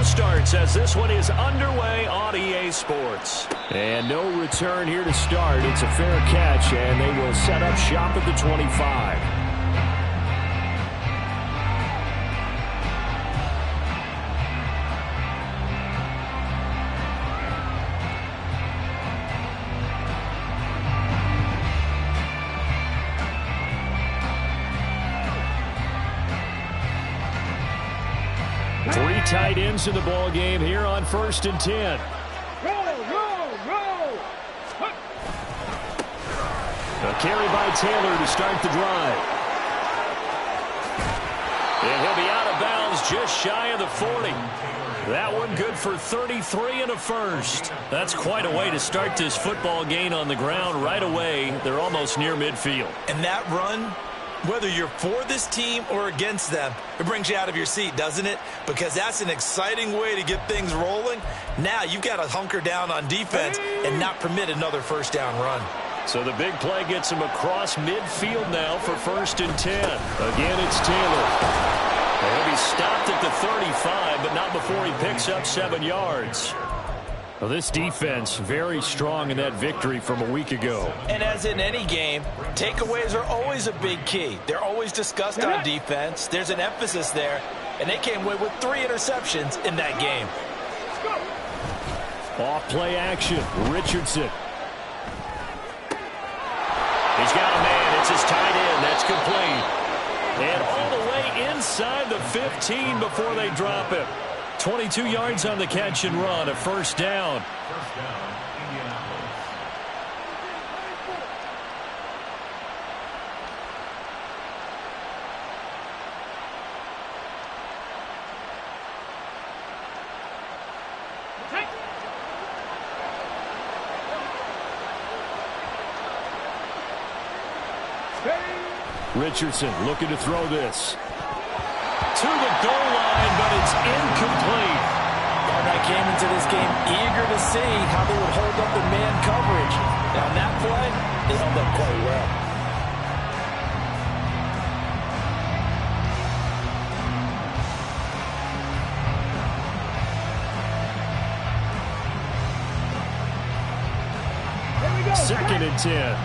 starts as this one is underway on EA Sports. And no return here to start. It's a fair catch, and they will set up shop at the 25. Three tight ends in the ball game here on 1st and 10. A carry by Taylor to start the drive. And he'll be out of bounds just shy of the 40. That one good for 33 and a first. That's quite a way to start this football game on the ground right away. They're almost near midfield. And that run, whether you're for this team or against them, it brings you out of your seat, doesn't it? Because that's an exciting way to get things rolling. Now you've got to hunker down on defense and not permit another first down run. So the big play gets him across midfield now for 1st and 10. Again, it's Taylor. He'll be stopped at the 35, but not before he picks up 7 yards. Well, this defense very strong in that victory from a week ago. And as in any game, takeaways are always a big key. They're always discussed on defense. There's an emphasis there, and they came away with 3 interceptions in that game. Off play action, Richardson. He's got a man. It's his tight end. That's complete. And all the way inside the 15 before they drop it. 22 yards on the catch and run, a first down. Richardson looking to throw this. To the goal line, but it's incomplete. And I came into this game eager to see how they would hold up in man coverage. Now, on that play, they held up quite well. Second and 10.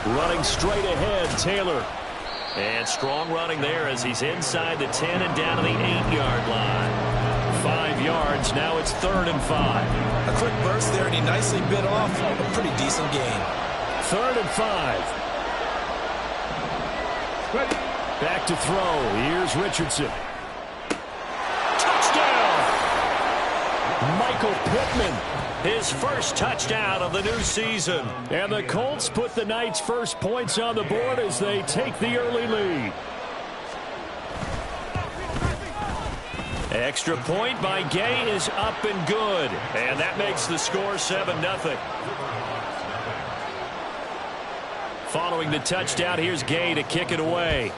Running straight ahead, Taylor. And strong running there as he's inside the 10 and down to the 8-yard line. 5 yards, now it's 3rd and 5. A quick burst there, and he nicely bit off a pretty decent gain. 3rd and 5. Back to throw. Here's Richardson. Touchdown! Michael Pittman. His first touchdown of the new season. And the Colts put the Knights' first points on the board as they take the early lead. Extra point by Gay is up and good. And that makes the score 7-0. Following the touchdown, here's Gay to kick it away.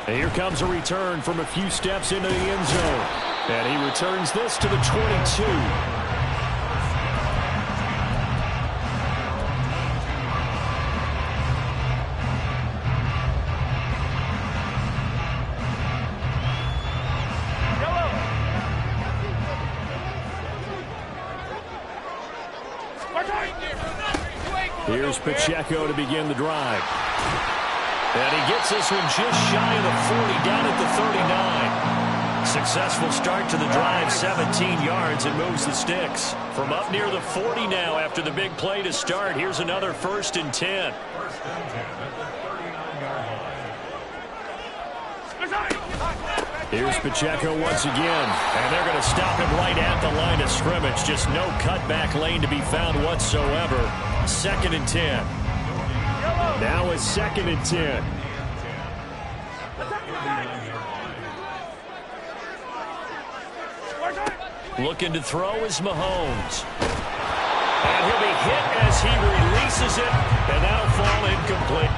And here comes a return from a few steps into the end zone. And he returns this to the 22. Here's Pacheco to begin the drive. And he gets this one just shy of the 40, down at the 39. Successful start to the drive, 17 yards, and moves the sticks. From up near the 40 now after the big play to start. Here's another 1st and 10. Here's Pacheco once again. And they're going to stop him right at the line of scrimmage. Just no cutback lane to be found whatsoever. 2nd and 10. Now it's 2nd and 10. Looking to throw is Mahomes. And he'll be hit as he releases it, and that'll fall incomplete.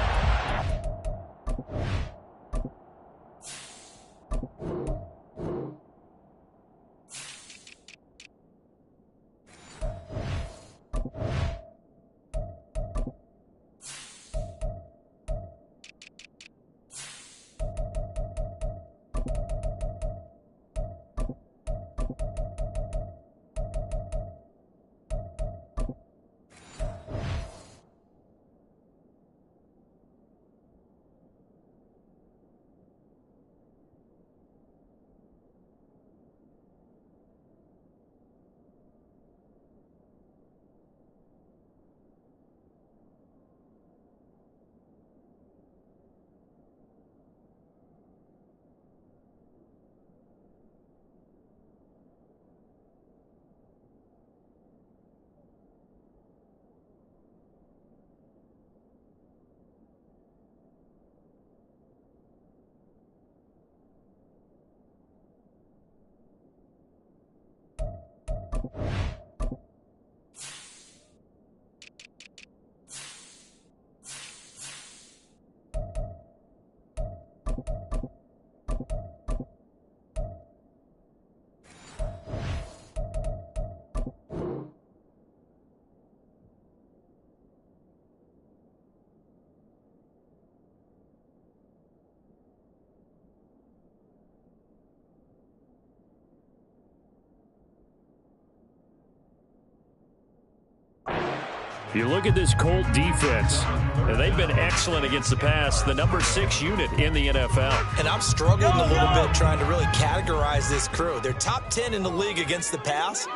You look at this Colt defense, and they've been excellent against the pass, the number 6 unit in the NFL. And I'm struggling a little bit trying to really categorize this crew. They're top 10 in the league against the pass,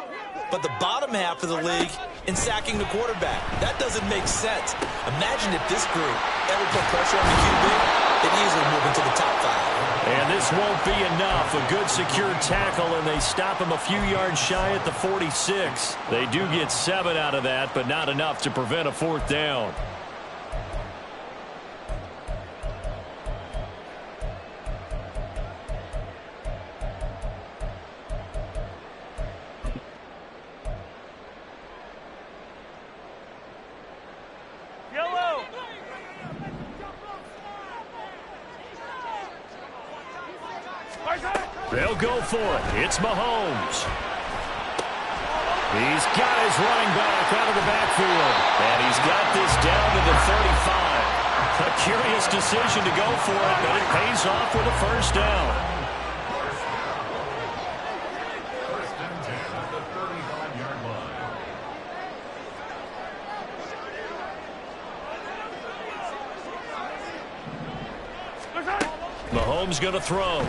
but the bottom half of the league in sacking the quarterback. That doesn't make sense. Imagine if this group ever put pressure on the QB, they'd easily move into the top 5. And this won't be enough. A good secure tackle, and they stop him a few yards shy at the 46. They do get 7 out of that, but not enough to prevent a 4th down. They'll go for it. It's Mahomes. He's got his running back out of the backfield. And he's got this down to the 35. A curious decision to go for it, but it pays off with a 1st down. Mahomes going to throw.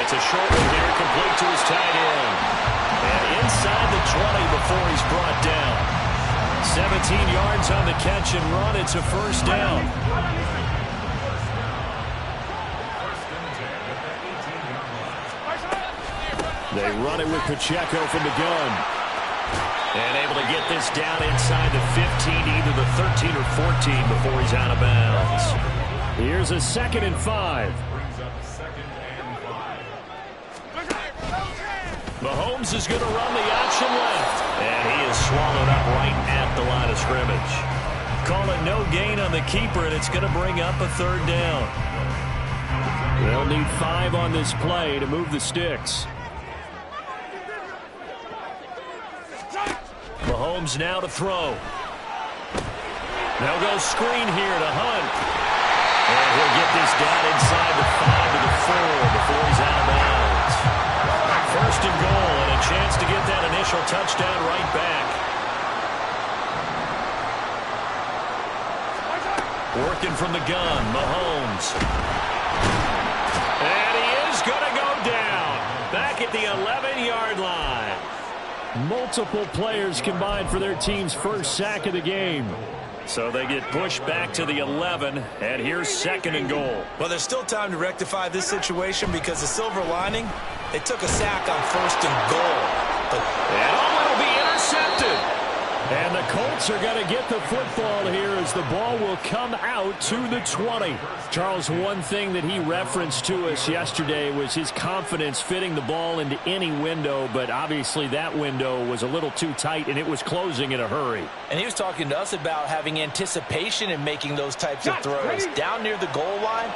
It's a short one here, complete to his tight end. And inside the 20 before he's brought down. 17 yards on the catch and run. It's a 1st down. They run it with Pacheco from the gun. And able to get this down inside the 15, either the 13 or 14 before he's out of bounds. Here's a 2nd and 5. Mahomes is going to run the option left. And he is swallowed up right at the line of scrimmage. Call it no gain on the keeper, and it's going to bring up a 3rd down. They'll need 5 on this play to move the sticks. Mahomes now to throw. They'll go screen here to Hunt. And he'll get this down inside the 5 to the 4 before he's out of bounds. 1st and goal, and a chance to get that initial touchdown right back. Working from the gun, Mahomes. And he is going to go down. Back at the 11-yard line. Multiple players combined for their team's 1st sack of the game. So they get pushed back to the 11, and here's 2nd and goal. Well, there's still time to rectify this situation because the silver lining, they took a sack on 1st and goal. And it'll be intercepted. And the Colts are going to get the football here as the ball will come out to the 20. Charles, one thing that he referenced to us yesterday was his confidence fitting the ball into any window, but obviously that window was a little too tight, and it was closing in a hurry. And he was talking to us about having anticipation in making those types of throws. Down near the goal line,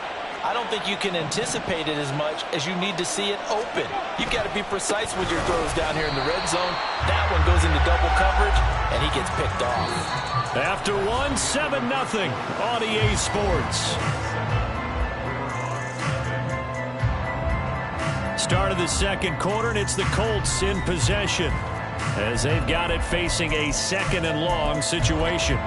I don't think you can anticipate it as much as you need to see it open. You've got to be precise with your throws down here in the red zone. That one goes into double coverage, and he gets picked off. After 7-0 on EA Sports. Start of the 2nd quarter, and it's the Colts in possession as they've got it facing a 2nd and long situation.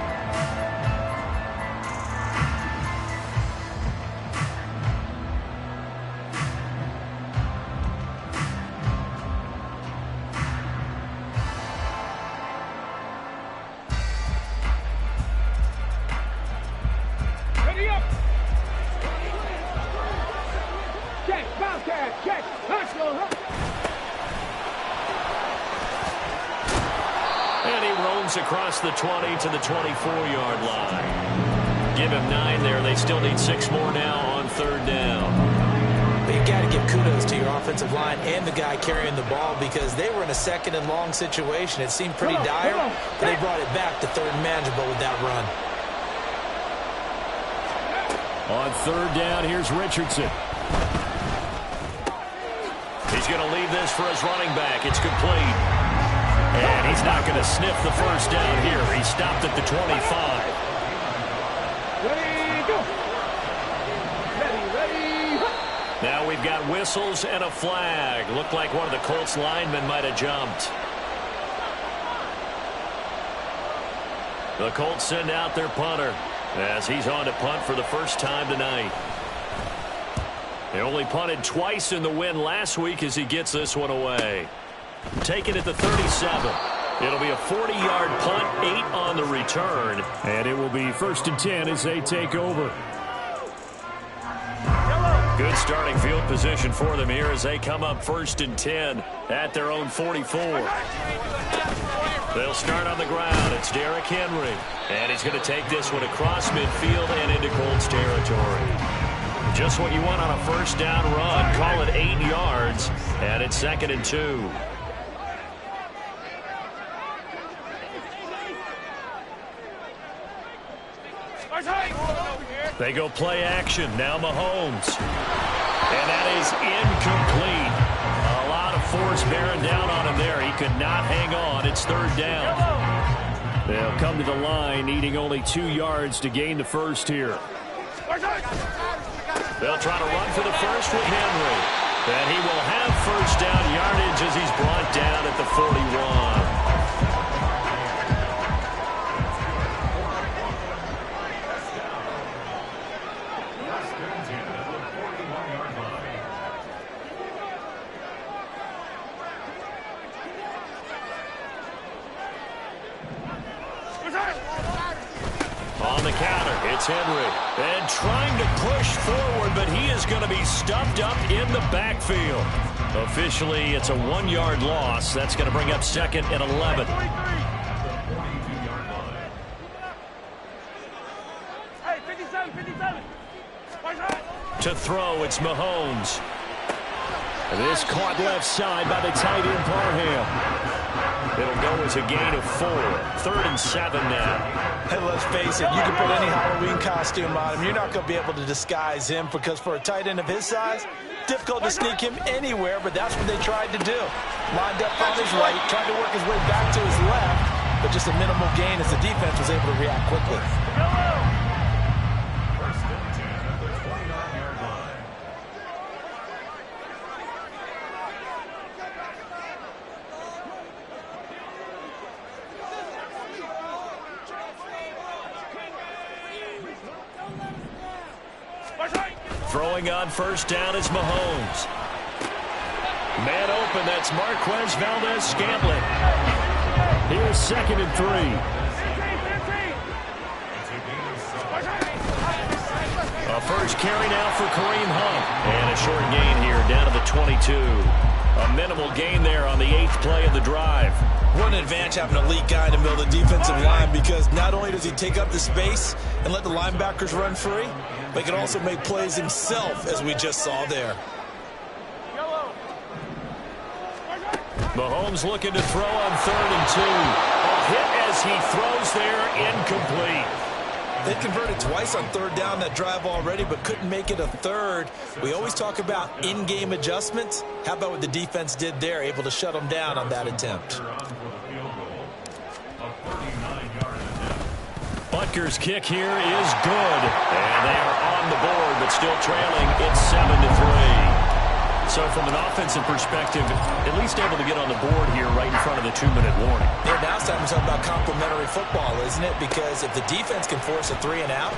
Across the 20 to the 24-yard line. Give him 9 there. They still need 6 more now on 3rd down. But you got to give kudos to your offensive line and the guy carrying the ball because they were in a 2nd and long situation. It seemed pretty dire, but they brought it back to 3rd and manageable with that run. On 3rd down, here's Richardson. He's going to leave this for his running back. It's complete. And he's not going to sniff the 1st down here. He stopped at the 25. Ready, go. Ready. Now we've got whistles and a flag. Looked like one of the Colts linemen might have jumped. The Colts send out their punter as he's on to punt for the first time tonight. They only punted twice in the win last week as he gets this one away. Taken at the 37. It'll be a 40-yard punt, 8 on the return. And it will be 1st and 10 as they take over. Good starting field position for them here as they come up 1st and 10 at their own 44. They'll start on the ground. It's Derrick Henry. And he's going to take this one across midfield and into Colts territory. Just what you want on a first down run. Call it 8 yards. And it's 2nd and 2. They go play action. Now Mahomes. And that is incomplete. A lot of force bearing down on him there. He could not hang on. It's 3rd down. They'll come to the line needing only 2 yards to gain the first here. They'll try to run for the first with Henry. And he will have first down yardage as he's brought down at the 41. On the counter, it's Henry. And trying to push forward, but he is going to be stuffed up in the backfield. Officially, it's a 1-yard loss. That's going to bring up 2nd and 11. To throw, it's Mahomes. This caught left side by the tight end Parham. It'll go as a gain of 4. 3rd and 7 now. Hey, let's face it, you can put any Halloween costume on him. You're not going to be able to disguise him because for a tight end of his size, difficult to sneak him anywhere, but that's what they tried to do. Lined up on his right, tried to work his way back to his left, but just a minimal gain as the defense was able to react quickly. Throwing on first down is Mahomes. Man open, that's Marquez Valdez-Scantling. Here's 2nd and 3. A first carry now for Kareem Hunt. And a short gain here down to the 22. A minimal gain there on the 8th play of the drive. What an advantage having an elite guy in the middle of the defensive line, because not only does he take up the space and let the linebackers run free, but he can also make plays himself, as we just saw there. Mahomes looking to throw on 3rd and 2. A hit as he throws there, incomplete. They converted twice on 3rd down that drive already, but couldn't make it a 3rd. We always talk about in-game adjustments. How about what the defense did there, able to shut them down on that attempt? Butker's kick here is good. And they are on the board, but still trailing. It's 7-3. So from an offensive perspective, at least able to get on the board here right in front of the 2-minute warning. Yeah, now it's time to talk about complementary football, isn't it? Because if the defense can force a 3-and-out,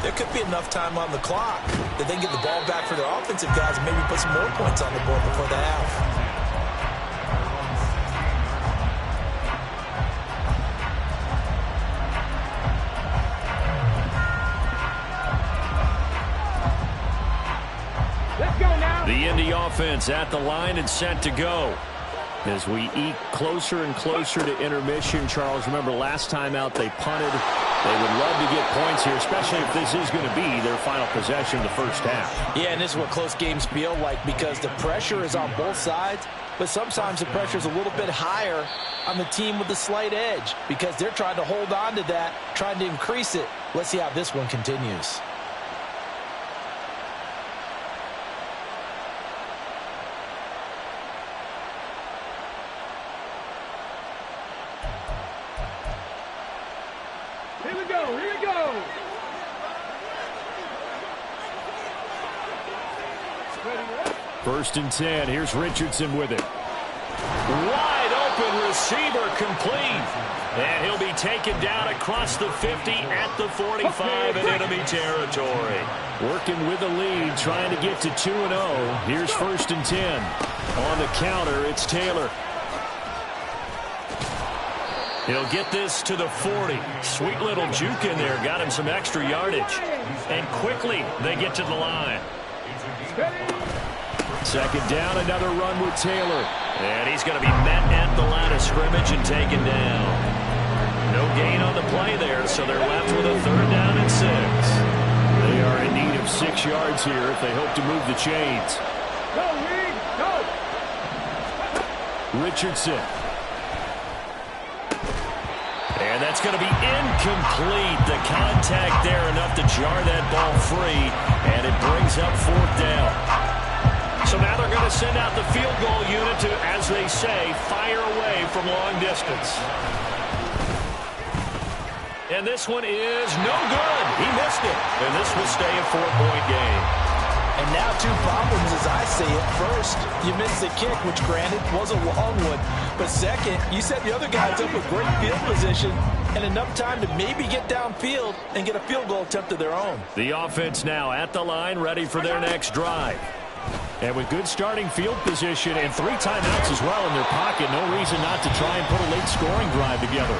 there could be enough time on the clock that they can get the ball back for their offensive guys and maybe put some more points on the board before the half. The Indy offense at the line and set to go. As we eke closer and closer to intermission, Charles, remember last time out they punted. They would love to get points here, especially if this is going to be their final possession of the first half. Yeah, and this is what close games feel like because the pressure is on both sides, but sometimes the pressure is a little bit higher on the team with the slight edge because they're trying to hold on to that, trying to increase it. Let's see how this one continues. Here we go. 1st and 10. Here's Richardson with it. Wide open receiver complete. And he'll be taken down across the 50 at the 45 in enemy territory. Working with the lead, trying to get to 2-0. Here's 1st and 10. On the counter, it's Taylor. He'll get this to the 40. Sweet little juke in there. Got him some extra yardage. And quickly, they get to the line. 2nd down, another run with Taylor. And he's going to be met at the line of scrimmage and taken down. No gain on the play there, so they're left with a 3rd down and 6. They are in need of 6 yards here if they hope to move the chains. Go, Reed, go! Richardson. And that's going to be incomplete. The contact there enough to jar that ball free, and it brings up 4th down. So now they're going to send out the field goal unit to, as they say, fire away from long distance. And this one is no good. He missed it. And this will stay a 4-point game. And now 2 problems as I see it. First, you missed the kick, which granted was a long one. But second, you set the other guys up with great field position and enough time to maybe get downfield and get a field goal attempt of their own. The offense now at the line, ready for their next drive. And with good starting field position and 3 timeouts as well in their pocket, no reason not to try and put a late scoring drive together.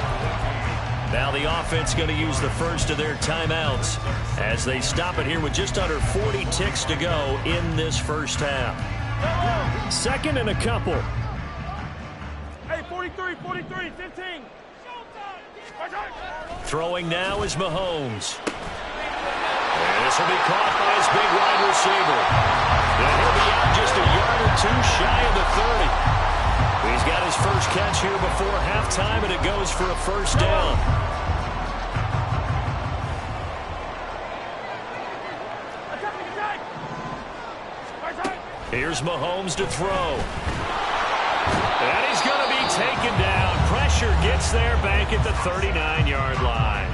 Now the offense going to use the first of their timeouts as they stop it here with just under 40 ticks to go in this first half. 2nd and a couple. Hey, 43, 43, 15. Throwing now is Mahomes. And this will be caught by his big wide receiver. And he'll be out just a yard or 2 shy of the 30. He's got his first catch here before halftime, and it goes for a 1st down. Here's Mahomes to throw. And he's going to be taken down. Pressure gets there back at the 39-yard line.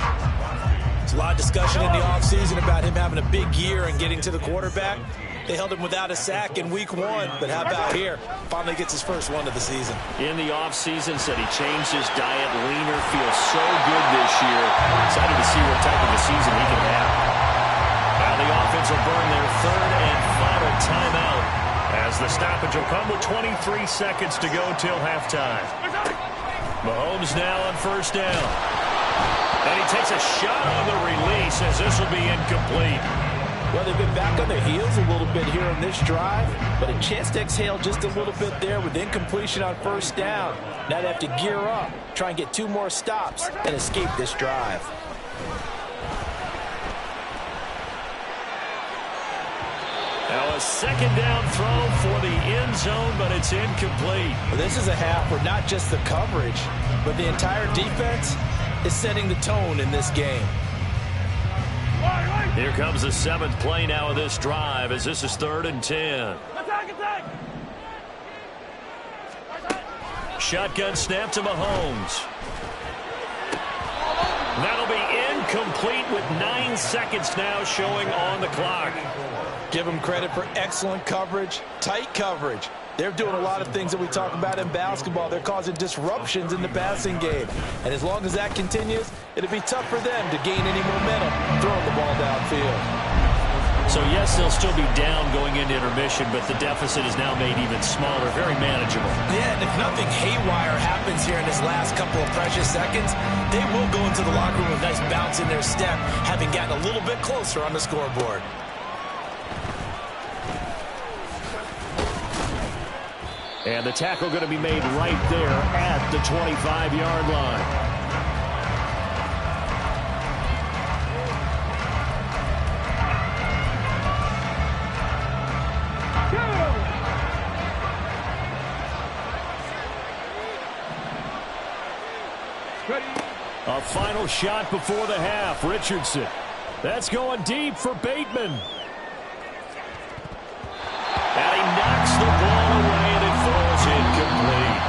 There's a lot of discussion in the offseason about him having a big year and getting to the quarterback. They held him without a sack in week 1, but how about here? Finally gets his first one of the season. In the offseason, said he changed his diet, leaner, feels so good this year. Excited to see what type of a season he can have. Now the offense will burn their 3rd and final timeout as the stoppage will come with 23 seconds to go till halftime. Mahomes now on 1st down. And he takes a shot on the release as this will be incomplete. Well, they've been back on their heels a little bit here in this drive, but a chance to exhale just a little bit there with incompletion on 1st down. Now they have to gear up, try and get 2 more stops, and escape this drive. Now a 2nd down throw for the end zone, but it's incomplete. Well, this is a half where not just the coverage, but the entire defense is setting the tone in this game. Here comes the 7th play now of this drive as this is 3rd and 10. Attack! Shotgun snap to Mahomes. That'll be incomplete with 9 seconds now showing on the clock. Give them credit for excellent coverage, tight coverage. They're doing a lot of things that we talk about in basketball. They're causing disruptions in the passing game. And as long as that continues, it'll be tough for them to gain any momentum throwing the ball downfield. So, yes, they'll still be down going into intermission, but the deficit is now made even smaller, very manageable. Yeah, and if nothing haywire happens here in this last couple of precious seconds, they will go into the locker room with a nice bounce in their step, having gotten a little bit closer on the scoreboard. And the tackle going to be made right there at the 25-yard line. A final shot before the half. Richardson. That's going deep for Bateman. And he knocks the ball away, and it falls incomplete.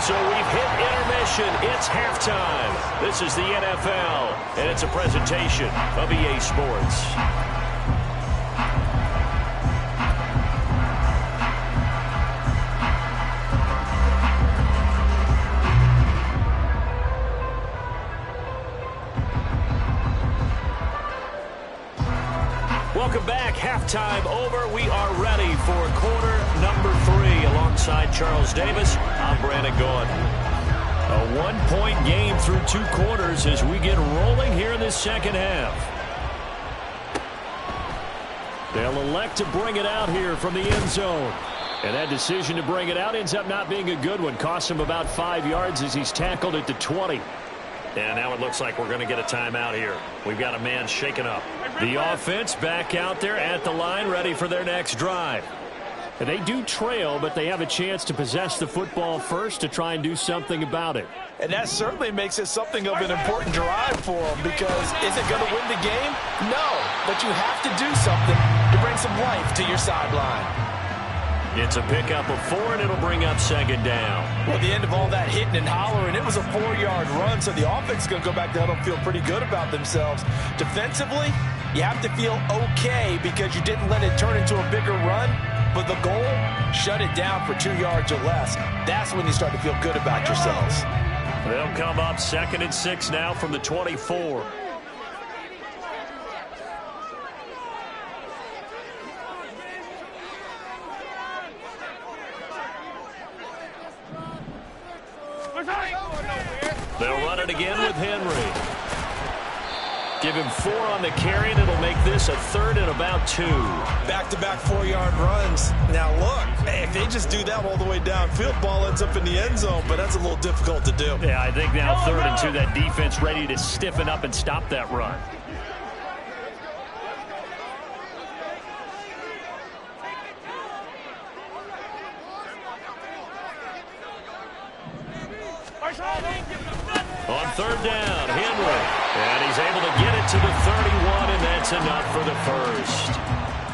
So we've hit intermission. It's halftime. This is the NFL, and it's a presentation of EA Sports. Welcome back. Halftime over. We are ready for quarter number 3. Alongside Charles Davis, I'm Brandon Gaud. A one-point game through 2 quarters as we get rolling here in this second half. They'll elect to bring it out here from the end zone. And that decision to bring it out ends up not being a good one. Costs him about 5 yards as he's tackled at the 20. And now it looks like we're going to get a timeout here. We've got a man shaken up. The offense back out there at the line, ready for their next drive. And they do trail, but they have a chance to possess the football first to try and do something about it. And that certainly makes it something of an important drive for them, because is it going to win the game? No, but you have to do something to bring some life to your sideline. It's a pickup of 4, and it'll bring up second down. Well, at the end of all that hitting and hollering, it was a 4-yard run, so the offense is going to go back there and feel pretty good about themselves. Defensively, you have to feel okay because you didn't let it turn into a bigger run, but the goal, shut it down for 2 yards or less. That's when you start to feel good about yourselves. They'll come up 2nd and 6 now from the 24. They'll run it again with Henry. Give him 4 on the carry, and it'll make this a 3rd and about 2. Back-to-back 4-yard runs. Now, look, if they just do that all the way downfield, ball ends up in the end zone, but that's a little difficult to do. Yeah, I think now 3rd and 2, that defense ready to stiffen up and stop that run. On 3rd down, Henry. And he's able to get it to the 31, and that's enough for the first.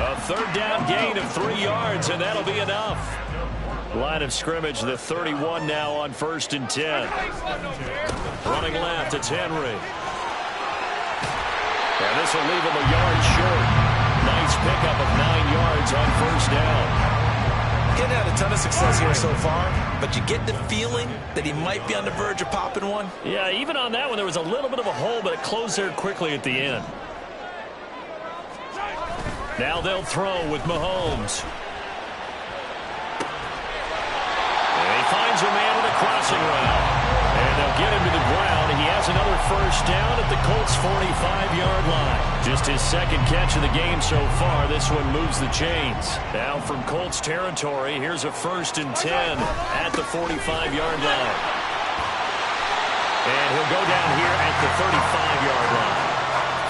A 3rd down gain of 3 yards, and that'll be enough. Line of scrimmage, the 31 now on 1st and 10. Running left, it's Henry. And this will leave him a yard short. Nice pickup of 9 yards on 1st down. Getting had a ton of success here so far, but you get the feeling that he might be on the verge of popping one. Yeah, even on that one, there was a little bit of a hole, but it closed there quickly at the end. Now they'll throw with Mahomes. And he finds a man with a crossing route. And they'll get him to the ground. He has another 1st down at the Colts' 45-yard line. Just his 2nd catch of the game so far. This one moves the chains. Now from Colts territory, here's a 1st and 10 at the 45-yard line. And he'll go down here at the 35-yard line.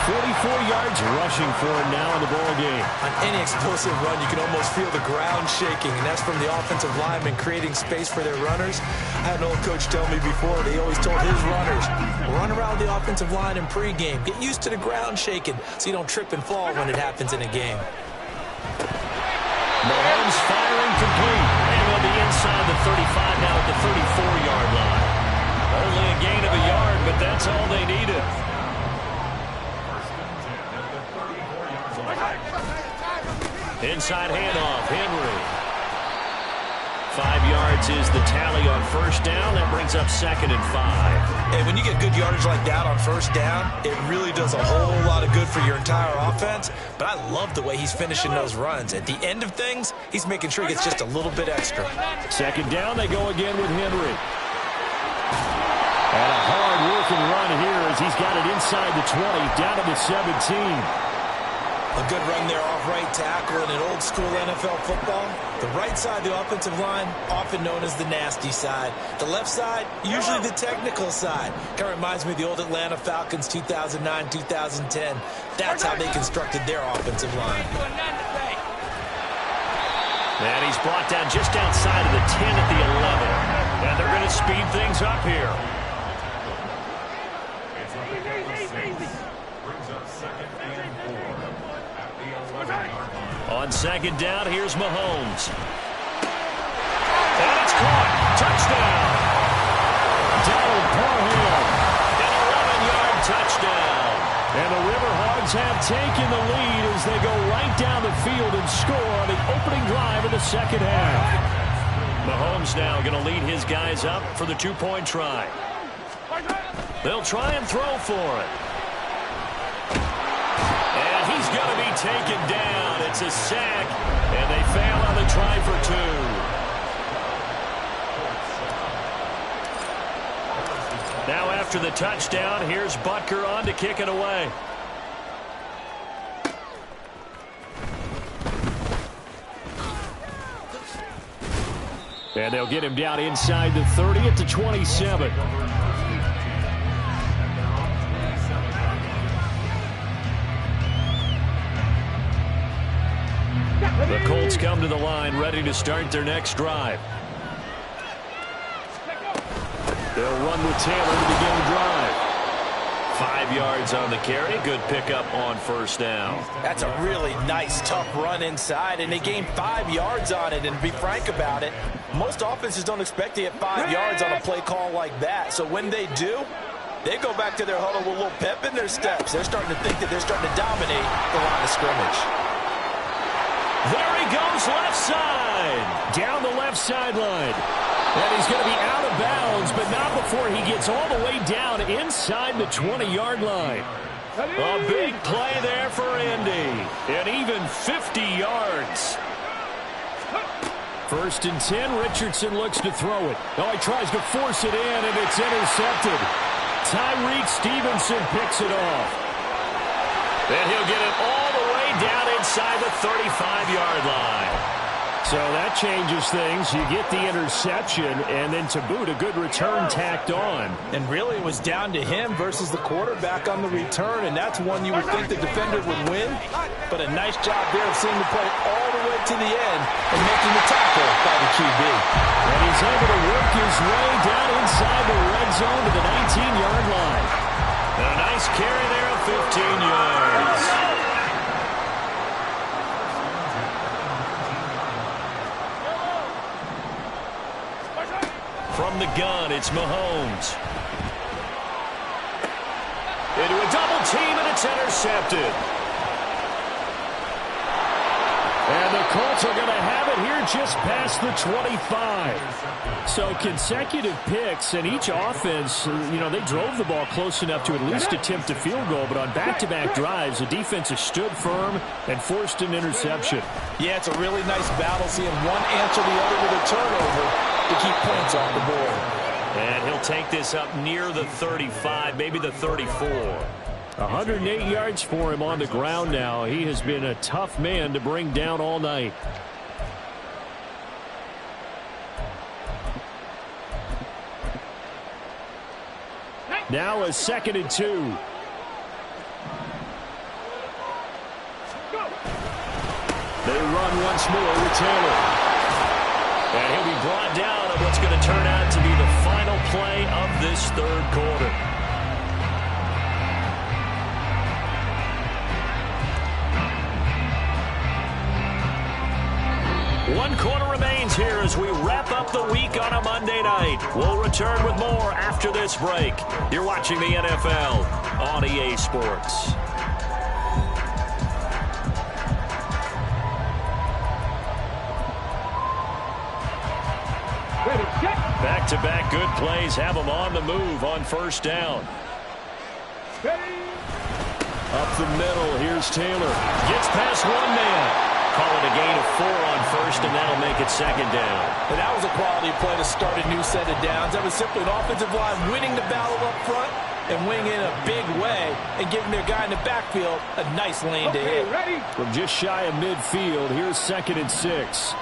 44 yards rushing for him now in the ball game. On any explosive run, you can almost feel the ground shaking, and that's from the offensive linemen creating space for their runners. I had an old coach tell me before, he always told his runners, run around the offensive line in pregame. Get used to the ground shaking so you don't trip and fall when it happens in a game. Mahomes firing complete. And they'll be inside the 35 now at the 34-yard line. Only a gain of a yard, but that's all they needed. Inside handoff, Henry. 5 yards is the tally on 1st down. That brings up 2nd and 5. And when you get good yardage like that on 1st down, it really does a whole lot of good for your entire offense. But I love the way he's finishing those runs. At the end of things, he's making sure he gets just a little bit extra. 2nd down, they go again with Henry. And a hard-working run here as he's got it inside the 20, down to the 17. A good run there off right tackle in an old-school NFL football. The right side, the offensive line, often known as the nasty side. The left side, usually the technical side. Kind of reminds me of the old Atlanta Falcons 2009, 2010. That's how they constructed their offensive line. And he's brought down just outside of the 10 at the 11. And they're going to speed things up here. On 2nd down, here's Mahomes. And it's caught. Touchdown. Donald Parham. An 11-yard touchdown. And the River Hogs have taken the lead as they go right down the field and score on the opening drive of the 2nd half. Mahomes now going to lead his guys up for the 2-point try. They'll try and throw for it. And he's going to be taken down. It's a sack, and they fail on the try for 2. Now after the touchdown, here's Butker on to kick it away. And they'll get him down inside the 30 at the 27. The Colts come to the line, ready to start their next drive. They'll run with Taylor to begin the drive. 5 yards on the carry. Good pickup on first down. That's a really nice, tough run inside, and they gained 5 yards on it. And to be frank about it, most offenses don't expect to get 5 yards on a play call like that. So when they do, they go back to their huddle with a little pep in their steps. They're starting to think that they're starting to dominate the line of scrimmage. There he goes, left side. Down the left sideline. And he's going to be out of bounds, but not before he gets all the way down inside the 20-yard line. A big play there for Indy. And even 50 yards. 1st and 10, Richardson looks to throw it. Oh, he tries to force it in, and it's intercepted. Tyreek Stevenson picks it off. And he'll get it all the way down inside the 35-yard line. So that changes things. You get the interception, and then to boot, a good return tacked on. And really, it was down to him versus the quarterback on the return, and that's one you would think the defender would win. But a nice job there of seeing the play all the way to the end and making the tackle by the QB. And he's able to work his way down inside the red zone to the 19-yard line. And a nice carry there of 15 yards. From the gun, it's Mahomes. Into a double team, and it's intercepted. And the Colts are going to have it here just past the 25. So consecutive picks, and each offense, they drove the ball close enough to at least attempt a field goal, but on back-to-back drives, the defense has stood firm and forced an interception. Yeah, it's a really nice battle, seeing one answer the other with a turnover to keep points on the board. And he'll take this up near the 35, maybe the 34. 108 yards for him on the ground now. He has been a tough man to bring down all night. Now a 2nd and 2. They run once more with Taylor. And he'll be brought down on what's going to turn out to be the final play of this 3rd quarter. One quarter remains here as we wrap up the week on a Monday night. We'll return with more after this break. You're watching the NFL on EA Sports. Back-to-back good plays have them on the move on first down. Up the middle, here's Taylor. Gets past one man. Call it a gain of 4 on first, and that'll make it 2nd down. And that was a quality play to start a new set of downs. That was simply an offensive line winning the battle up front and winning in a big way and giving their guy in the backfield a nice lane to hit. From just shy of midfield, here's 2nd and 6.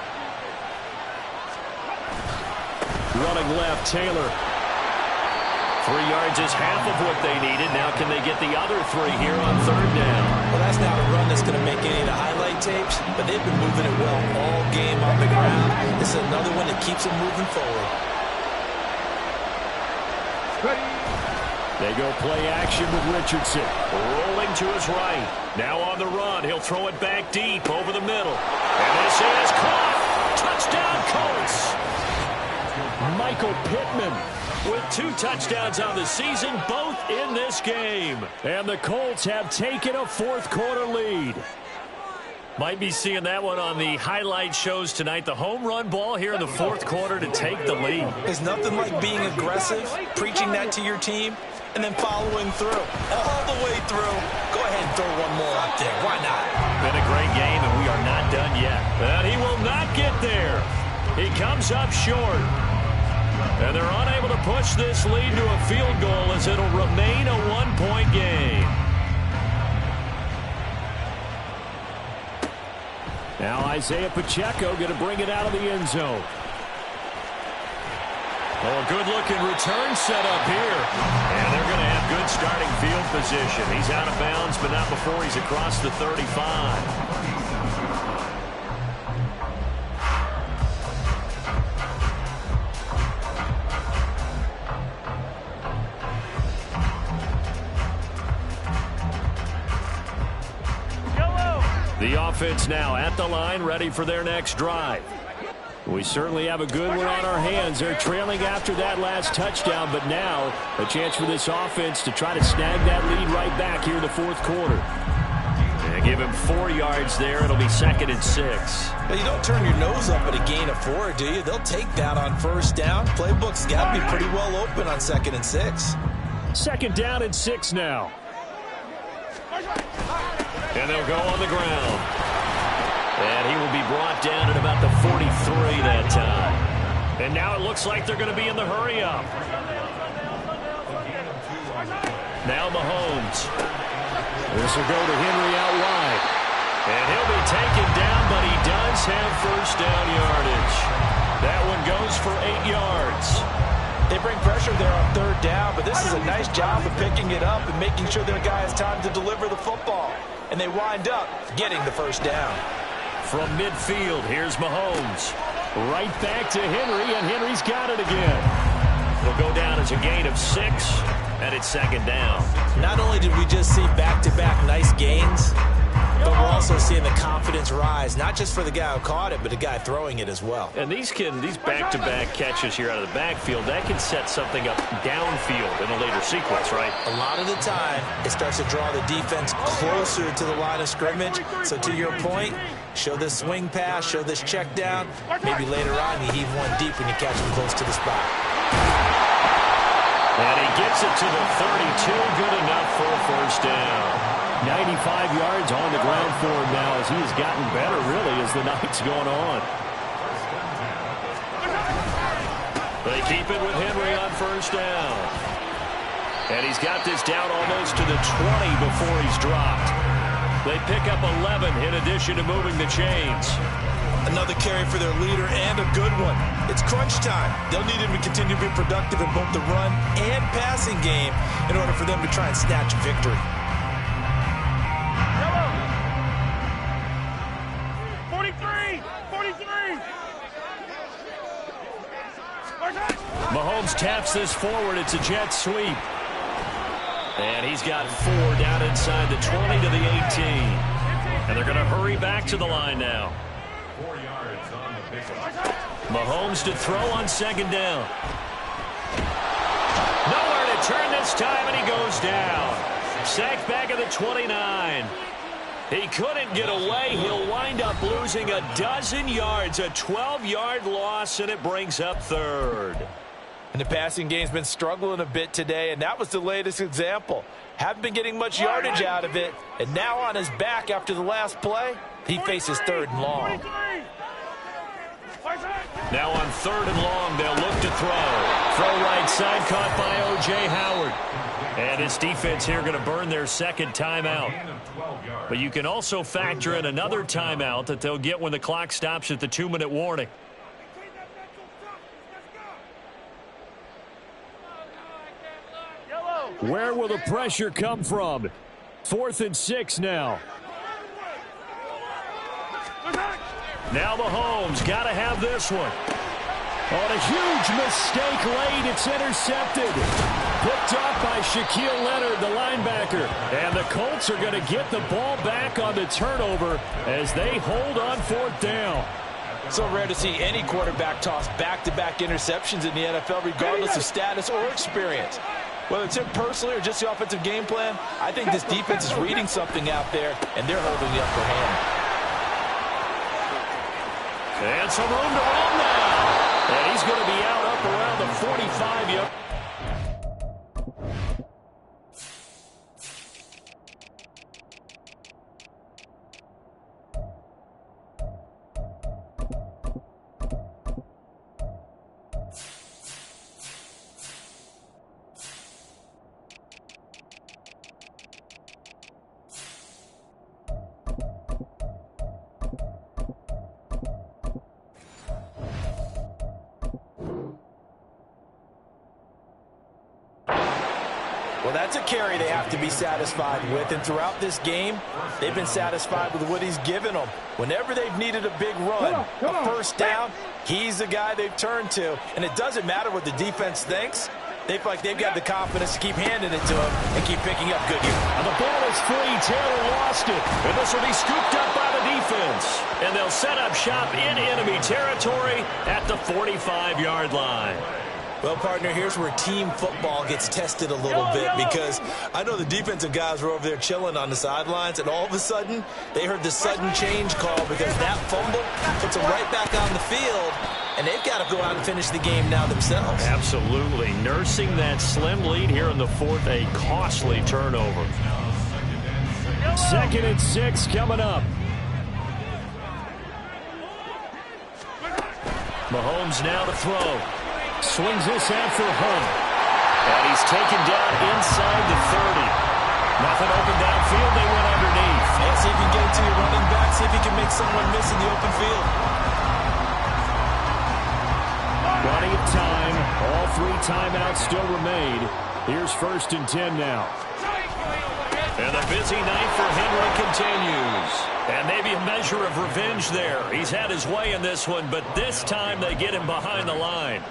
Running left, Taylor. 3 yards is half of what they needed. Now can they get the other 3 here on 3rd down? Well, that's not a run that's going to make any of the highlight tapes, but they've been moving it well all game on the ground. This is another one that keeps them moving forward. They go play action with Richardson. Rolling to his right. Now on the run. He'll throw it back deep over the middle. And this is caught. Touchdown, Colts. Michael Pittman with 2 touchdowns on the season, both in this game. And the Colts have taken a 4th quarter lead. Might be seeing that one on the highlight shows tonight. The home run ball here in the 4th quarter to take the lead. There's nothing like being aggressive, preaching that to your team, and then following through. All the way through. Go ahead. ahead and throw one more up there. Why not? Been a great game, and we are not done yet. And he will not get there. He comes up short. And they're unable to push this lead to a field goal as it'll remain a one-point game. Now Isaiah Pacheco going to bring it out of the end zone. Oh, a good-looking return set up here. And they're going to have good starting field position. He's out of bounds, but not before he's across the 35. The offense now at the line, ready for their next drive. We certainly have a good one on our hands. They're trailing after that last touchdown, but now a chance for this offense to try to snag that lead right back here in the fourth quarter. And give him 4 yards there. It'll be 2nd and 6. Well, you don't turn your nose up at a gain of 4, do you? They'll take that on first down. Playbook's got to be pretty well open on 2nd and 6. 2nd down and 6 now. And they'll go on the ground. And he will be brought down at about the 43 that time. And now it looks like they're going to be in the hurry-up. Now Mahomes. This will go to Henry out wide. And he'll be taken down, but he does have first down yardage. That one goes for 8 yards. They bring pressure there on 3rd down, but this is a nice job of picking it up and making sure their guy has time to deliver the football. And they wind up getting the first down. From midfield, here's Mahomes. Right back to Henry, and Henry's got it again. It'll go down as a gain of 6, and it's 2nd down. Not only did we just see back-to-back nice gains, but we're also seeing the confidence rise, not just for the guy who caught it, but the guy throwing it as well. And these back-to-back catches here out of the backfield, that can set something up downfield in a later sequence, right? A lot of the time, it starts to draw the defense closer to the line of scrimmage. So to your point, show this swing pass, show this check down. Maybe later on you heave one deep when you catch him close to the spot. And he gets it to the 32, good enough for a first down. 95 yards on the ground for him now as he has gotten better, really, as the night's going on. They keep it with Henry on first down. And he's got this down almost to the 20 before he's dropped. They pick up 11 in addition to moving the chains. Another carry for their leader and a good one. It's crunch time. They'll need him to continue to be productive in both the run and passing game in order for them to try and snatch victory. 43! Mahomes taps this forward. It's a jet sweep. And he's got 4 down inside the 20 to the 18. And they're going to hurry back to the line now. 4 yards on the pickup. Mahomes to throw on 2nd down. Nowhere to turn this time, and he goes down. Sacked back at the 29. He couldn't get away. He'll wind up losing a dozen yards, a 12-yard loss, and it brings up 3rd. And the passing game's been struggling a bit today, and that was the latest example. Haven't been getting much yardage out of it, and now on his back after the last play, he faces 3rd and long. Now on 3rd and long, they'll look to throw. Throw right side, caught by O.J. Howard. And his defense here going to burn their 2nd timeout. But you can also factor in another timeout that they'll get when the clock stops at the 2-minute warning. Where will the pressure come from? 4th and 6 now. Now Mahomes got to have this one. On a huge mistake late, it's intercepted. Picked off by Shaquille Leonard, the linebacker. And the Colts are going to get the ball back on the turnover as they hold on 4th down. So rare to see any quarterback toss back-to-back interceptions in the NFL, regardless of status or experience. Whether it's him personally or just the offensive game plan, I think this defense is reading something out there, and they're holding the upper hand. And some room to run now. And he's going to be out up around the 45-yard. Well, that's a carry they have to be satisfied with. And throughout this game, they've been satisfied with what he's given them. Whenever they've needed a big run, a first down, he's the guy they've turned to. And it doesn't matter what the defense thinks. They feel like they've got the confidence to keep handing it to him and keep picking up good use. And the ball is free. Taylor lost it. And this will be scooped up by the defense. And they'll set up shop in enemy territory at the 45-yard line. Well, partner, here's where team football gets tested a little bit, because I know the defensive guys were over there chilling on the sidelines, and all of a sudden they heard the sudden change call because that fumble puts them right back on the field, and they've got to go out and finish the game now themselves. Absolutely. Nursing that slim lead here in the fourth, a costly turnover. 2nd and 6 coming up. Mahomes now to throw. Swings this out for Hunt. And he's taken down inside the 30. Nothing open downfield. They went underneath. And see if you can get it to your running back. See if you can make someone miss in the open field. Plenty of time. All 3 timeouts still remain. Here's 1st and 10 now. And the busy night for Henry continues. And maybe a measure of revenge there. He's had his way in this one, but this time they get him behind the line.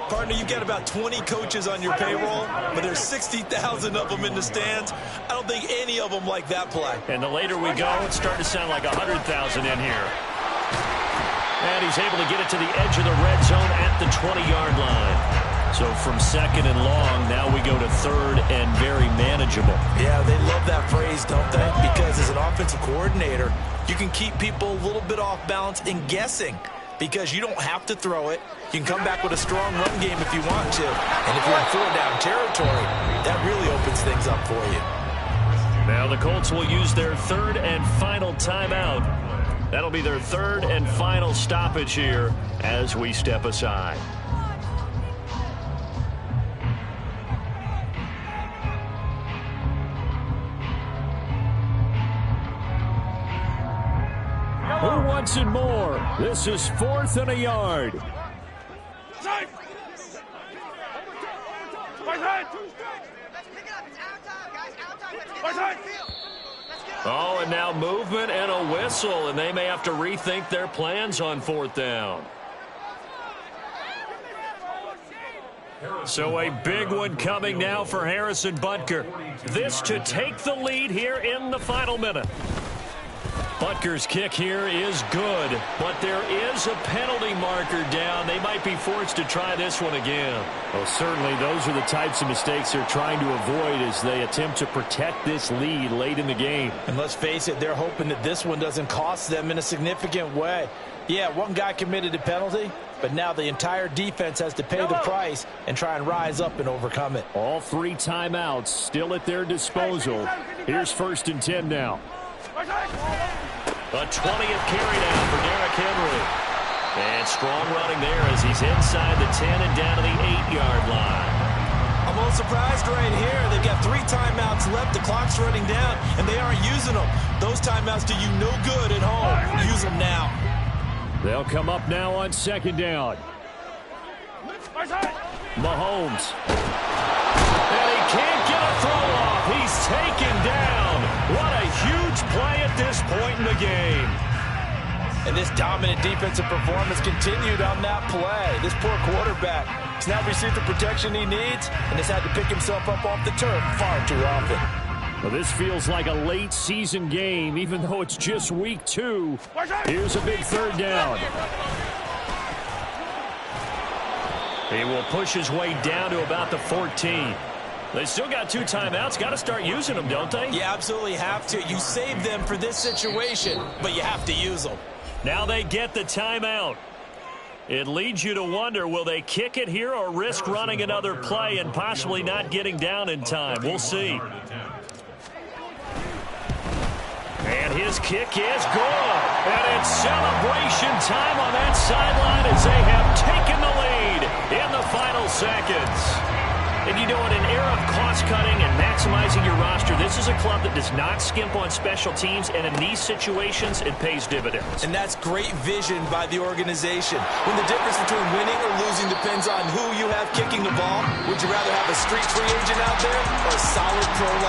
Partner, you've got about 20 coaches on your payroll, but there's 60,000 of them in the stands. I don't think any of them like that play. And the later we go, it's starting to sound like 100,000 in here. And he's able to get it to the edge of the red zone at the 20-yard line. So from 2nd and long, now we go to 3rd and very manageable. Yeah, they love that phrase, don't they? Because as an offensive coordinator, you can keep people a little bit off balance and guessing, because you don't have to throw it. You can come back with a strong run game if you want to. And if you're in 4-down territory, that really opens things up for you. Now the Colts will use their 3rd and final timeout. That'll be their 3rd and final stoppage here as we step aside. Who wants it more? This is 4th and a yard. Oh, and now movement and a whistle, and they may have to rethink their plans on 4th down. So a big one coming now for Harrison Butker. This to take the lead here in the final minute. Butker's kick here is good, but there is a penalty marker down. They might be forced to try this one again. Well, certainly those are the types of mistakes they're trying to avoid as they attempt to protect this lead late in the game. And let's face it, they're hoping that this one doesn't cost them in a significant way. Yeah, one guy committed a penalty, but now the entire defense has to pay the price and try and rise up and overcome it. All 3 timeouts still at their disposal. Here's 1st and 10 now. A 20th carry down for Derrick Henry. And strong running there as he's inside the 10 and down to the 8-yard line. I'm a little surprised right here. They've got 3 timeouts left. The clock's running down, and they aren't using them. Those timeouts do you no good at home. Use them now. They'll come up now on 2nd down. Mahomes. And he can't get a throw off. He's taken down. What a huge play at this point in the game. And this dominant defensive performance continued on that play. This poor quarterback has not received the protection he needs and has had to pick himself up off the turf far too often. Well, this feels like a late season game, even though it's just week 2. Here's a big 3rd down. He will push his way down to about the 14. They still got 2 timeouts. Got to start using them, don't they? You absolutely have to. You save them for this situation, but you have to use them. Now they get the timeout. It leads you to wonder, will they kick it here or risk running another play and possibly not getting down in time? We'll see. And his kick is good. And it's celebration time on that sideline as they have taken the lead in the final seconds. And you know, in an era of cost-cutting and maximizing your roster, this is a club that does not skimp on special teams, and in these situations, it pays dividends. And that's great vision by the organization. When the difference between winning or losing depends on who you have kicking the ball, would you rather have a street free agent out there or a solid pro like